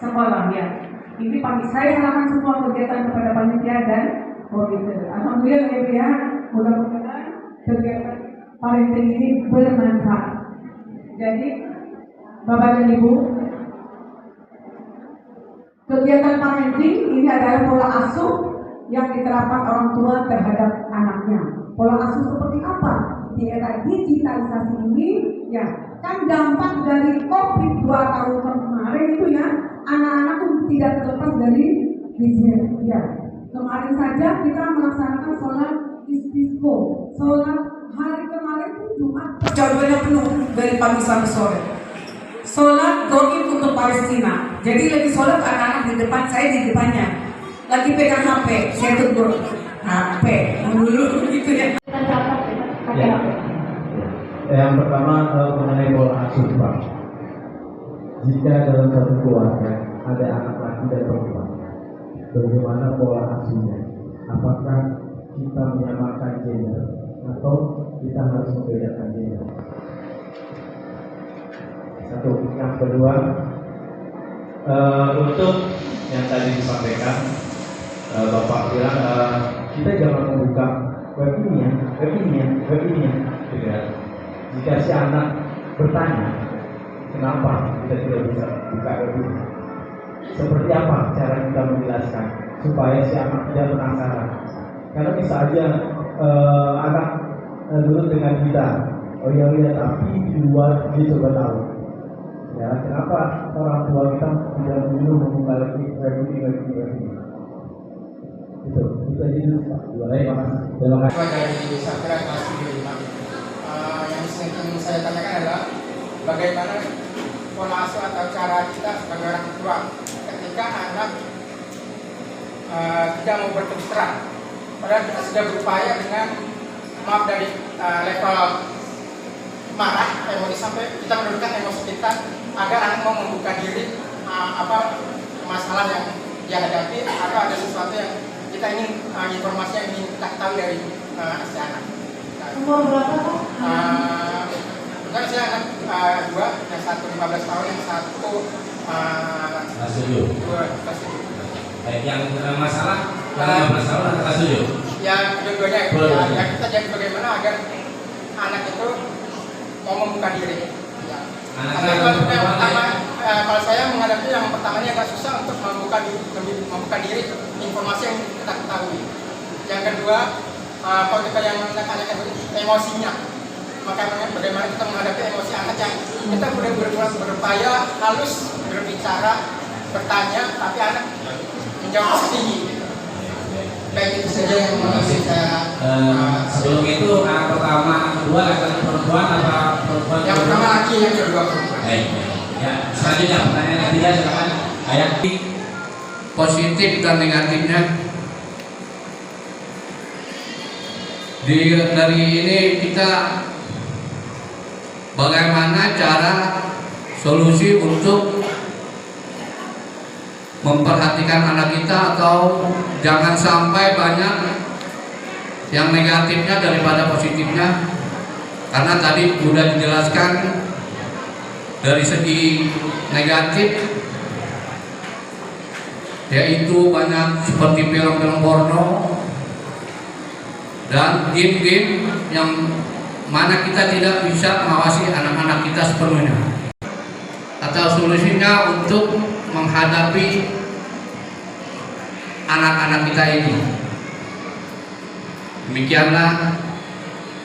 sekolah ya. Ini saya serahkan semua kegiatan kepada panitia dan koordinator. Alhamdulillah ya, mudah-mudahan kegiatan parenting ini bermanfaat. Jadi Bapak dan Ibu, kegiatan parenting ini adalah pola asuh yang diterapkan orang tua terhadap anaknya. Pola asuh seperti apa? Di era digitalisasi ini ya, kan dampak dari COVID 2 tahun kemarin itu ya, anak-anak pun tidak terlepas dari gadget ya. Kemarin saja kita melaksanakan sholat istisqa, sholat hari kemarin itu Jumat jadwalnya penuh dari pagi sampai sore. Sholat goib untuk Palestina. Jadi lagi sholat anak-anak di depan, saya di depannya. Lagi pegang HP, saya tegur HP dulu gitu ya. Ya. Yang pertama mengenai pola asuh, Pak. Jika dalam satu keluarga ada anak laki dan perempuan, bagaimana pola asuhnya? Apakah kita menyamakan gender atau kita harus membedakan gender? Satu. Yang kedua, untuk yang tadi disampaikan, Bapak bilang kita jangan membuka web ini ya. Jika si anak bertanya, kenapa kita tidak bisa buka web ini? Seperti apa cara kita menjelaskan supaya si anak tidak penasaran? Karena bisa aja anak nurut dengan kita, oh iya tapi di luar dia coba tahu. Ya, kenapa orang tua kita tidak dulu membuka lagi web ini? Itu aja dulu Pak. Terima kasih. Dari Sakra kelas 5. Yang ingin saya tanyakan adalah bagaimana pola asuh atau cara kita sebagai orang tua ketika anak tidak mau berterus terang, padahal kita sudah berupaya dengan maaf dari level marah, emosi sampai kita menurunkan emosi kita agar anak mau membuka diri masalah yang dia hadapi atau ada sesuatu yang kita ingin informasi yang ingin kita tahu dari si anak. Umur berapa Pak? Bukan saya anak dua, yang satu 15 tahun, yang satu kelas 7. kelas 7. Yang masalah 15 tahun atau kelas 7? Ya kedua-duanya ya, kita jadi bagaimana agar anak itu mau membuka diri. Ya. Yang pertama, kalau saya menghadapi yang pertamanya agak susah untuk membuka diri informasi yang kita ketahui. Yang kedua, kalau kita yang anak-anak emosinya, maka bagaimana kita menghadapi emosi anak yang kita sudah berupaya halus berbicara, bertanya, tapi anak menjawab tinggi. Baik, itu saja yang mau saya. Sebelum itu anak pertama, anak kedua, anak perempuan atau perempuan? Yang pertama laki, yang kedua perempuan. Ya, selanjutnya pertanyaan ketiga silakan. Ayat positif dan negatifnya. Dari ini kita bagaimana cara solusi untuk memperhatikan anak kita atau jangan sampai banyak yang negatifnya daripada positifnya, karena tadi sudah dijelaskan dari segi negatif yaitu banyak seperti film-film porno dan game-game yang mana kita tidak bisa mengawasi anak-anak kita sepenuhnya. Atau solusinya untuk menghadapi anak-anak kita ini. Demikianlah.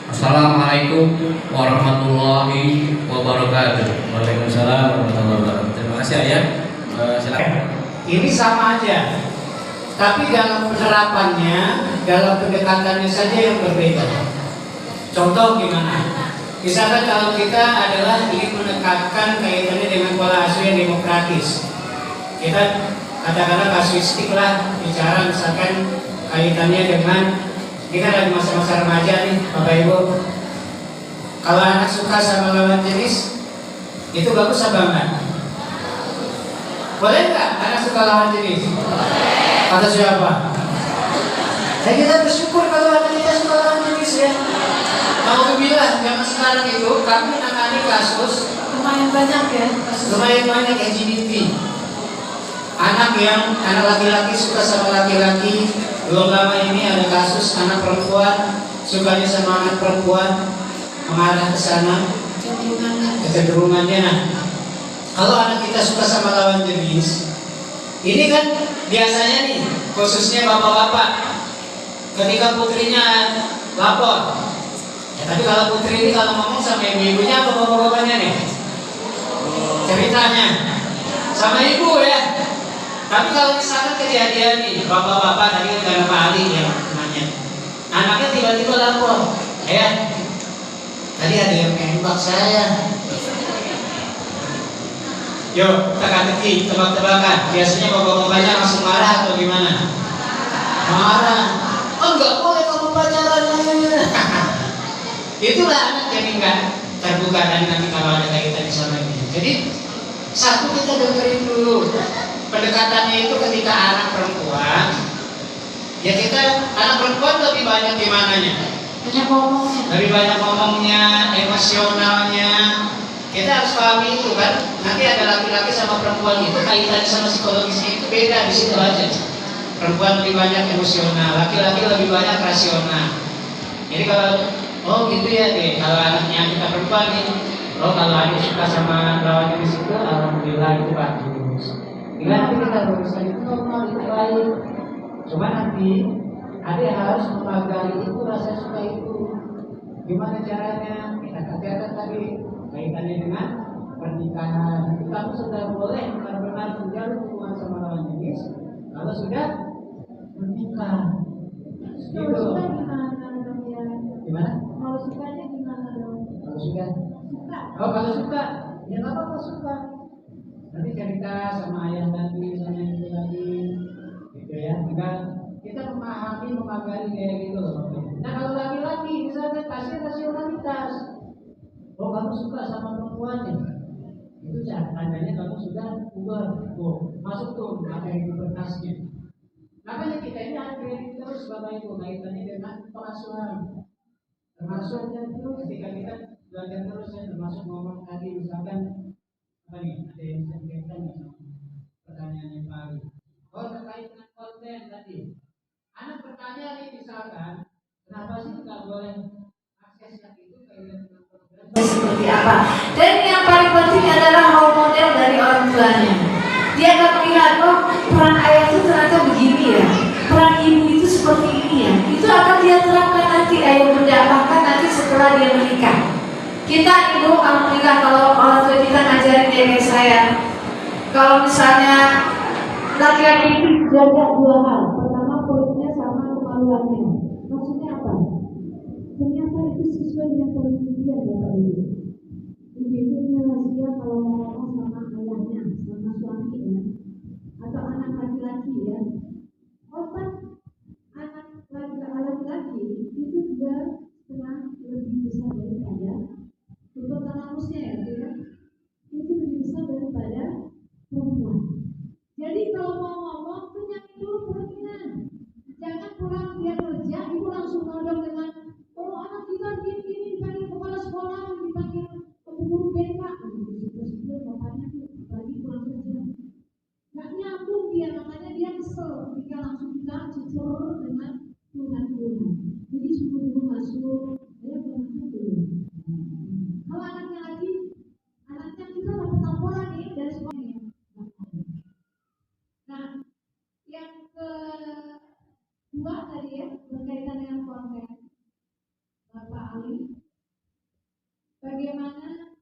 Assalamualaikum warahmatullahi wabarakatuh. Waalaikumsalam warahmatullahi wabarakatuh. Terima kasih Ayah. Silakan. Ini sama aja, tapi dalam penerapannya, dalam pendekatannya saja yang berbeda. Contoh gimana? Misalkan kalau kita adalah ingin menekankan kaitannya dengan pola asuh yang demokratis, kita katakanlah kasuistik lah, bicara misalkan kaitannya dengan ini kan lagi masa-masa remaja nih, Bapak Ibu. Kalau anak suka sama lawan jenis, itu bagus apa enggak? Boleh nggak anak suka lawan jenis? Kata siapa? Kita bersyukur kalau anak kita suka lawan jenis ya. Alhamdulillah, zaman sekarang itu kami menangani kasus Lumayan banyak ya. lumayan banyak LGBT. anak laki-laki suka sama laki-laki. Belum lama ini ada kasus anak perempuan sukanya sama anak perempuan, mengarah ke sana kecenderungannya. Nah, kalau anak kita suka sama lawan jenis, ini kan biasanya nih, khususnya bapak-bapak, ketika putrinya lapor, ya, tapi kalau putri ini kalau ngomong sama ibu-ibunya apa bapak-bapaknya nih? Ceritanya sama ibu ya. Tapi kalau misalkan kejadian nih, bapak-bapak tadi kan Pak Ali yang nanya, anaknya tiba-tiba lapor, tadi ada yang nembak saya. Yuk, teka-teki, tebak-tebakan. Biasanya bapak-bapaknya langsung marah atau gimana? Marah. Oh, enggak boleh kamu pacaran. Itulah anak jadi enggak terbuka dan nanti kalau ada kaitan sama ini. Jadi satu, kita dengerin dulu. Pendekatannya itu ketika anak perempuan, ya kita anak perempuan lebih banyak gimananya? Lebih banyak ngomongnya, emosionalnya. Kita harus pahami itu kan. Nanti ada laki-laki sama perempuan itu kaitan sama psikologisnya itu beda, di situ aja. Perempuan lebih banyak emosional, laki-laki lebih banyak rasional. Jadi kalau gitu ya deh, kalau anaknya kita perempuan nih, kalau adik suka sama lawan jenis itu, alhamdulillah itu bagus. Nanti kita berusaha itu normal, itu baik. Cuma nanti adik harus mempelajari itu rasa suka itu. Gimana caranya? Kita katakan tadi kaitannya dengan pernikahan. Nanti kamu sudah boleh benar-benar menjalin hubungan sama lawan jenis kalau sudah menikah. Gitu. Gimana? Kalau sukanya gimana dong? Kalau sudah Suka. kalau suka, ya nggak apa-apa suka. Nanti cerita sama ayah tadi, sama ibu tadi, gitu ya. Kita memahami, memagari kayak gitu loh. Nah kalau laki-laki misalnya kasih rasionalitas, kamu suka sama perempuannya, itu tandanya kamu sudah ubah, masuk tuh materi pubertasnya. Makanya kita ini harus training terus Bapak Ibu kaitannya dengan pengasuhan. Termasuk ketika kita belajar terus ya, termasuk ngomong tadi misalkan apa nih, ada yang bisa dikaitkan pertanyaannya Pak Ali. Terkait dengan konten tadi, anak bertanya nih misalkan, kenapa sih nggak boleh aksesnya itu kaitan dengan program seperti apa? Dan yang paling penting adalah role model dari orang tuanya. Dia akan melihat, peran ayah itu ternyata begini ya, peran ibu itu seperti ini ya. Itu akan dia terapkan nanti ayah bunda, bahkan nanti setelah dia menikah. Kita ibu, alhamdulillah kalau orang tua kita ngajarin kayak saya, kalau misalnya laki-laki itu jaga dua hal. Pertama, perutnya sama kemaluannya. Maksudnya apa? Ternyata itu sesuai dengan penelitian Bapak Ibu. Ibu punya rahasia kalau mau ngomong sama ayahnya, sama suaminya, atau anak laki-laki ya. Otak anak laki-laki itu juga setengah lebih besar daripada untuk talamusnya ya, itu lebih besar daripada perempuan. Jadi kalau mau ngomong, kenyang dulu perutnya. Jangan pulang dia kerja, ibu langsung nodong dengan anak kita gini dipanggil kepala sekolah, dipanggil guru BK, sebelum bapaknya tuh lagi pulang kerja. Nggak nyambung dia, makanya dia kesel ketika langsung kita cucur dengan Tuhan. Jadi sebelum masuk, dia berangkat dulu. Kalau anaknya lagi, anaknya kita dapat laporan nih dari sekolahnya. Nah, yang kedua tadi ya, berkaitan dengan konten Bapak Ali, bagaimana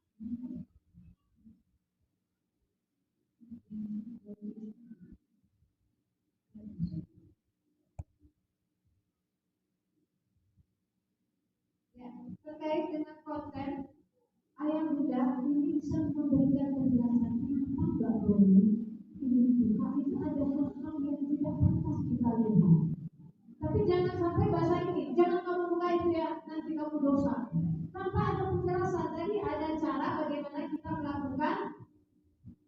ya, terkait dengan konten ayah bunda ini bisa memberikan penjelasan kenapa nggak boleh ini buka itu ada hal-hal yang tidak pantas kita lihat. Tapi jangan sampai bahasa ini, jangan kamu buka itu ya, nanti kamu dosa. Tanpa ada penjelasan, tadi ada cara bagaimana kita melakukan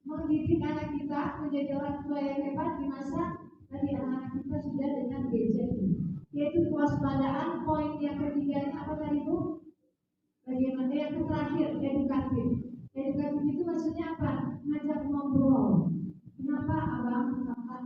mendidik anak kita menjadi orang tua yang hebat di masa tadi anak kita sudah dengan gadget ini. Yaitu kewaspadaan. Poin yang ketiga apa tadi Bu? Bagaimana yang terakhir, edukatif. Edukatif itu maksudnya apa? Ngajak ngobrol. Kenapa abang, kakak,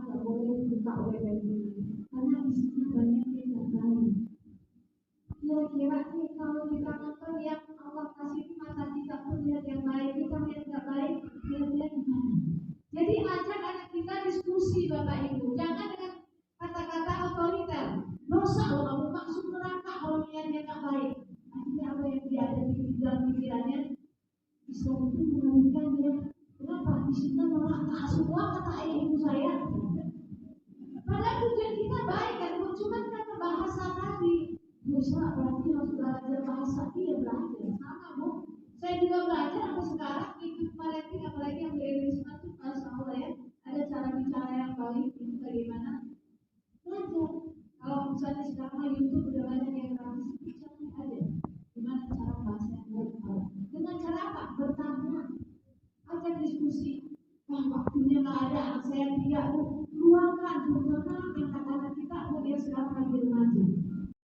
Bapak Ibu, jangan dengan kata-kata otoriter. Dosa loh kamu masuk neraka kalau niatnya nggak baik. Akhirnya apa yang dia ada di dalam pikirannya? Islam itu mengerikan ya. Kenapa? Di sini neraka semua kata ayah ibu saya. Padahal tujuan kita baik kan, cuma karena bahasa tadi. Dosa berarti harus belajar bahasa dia.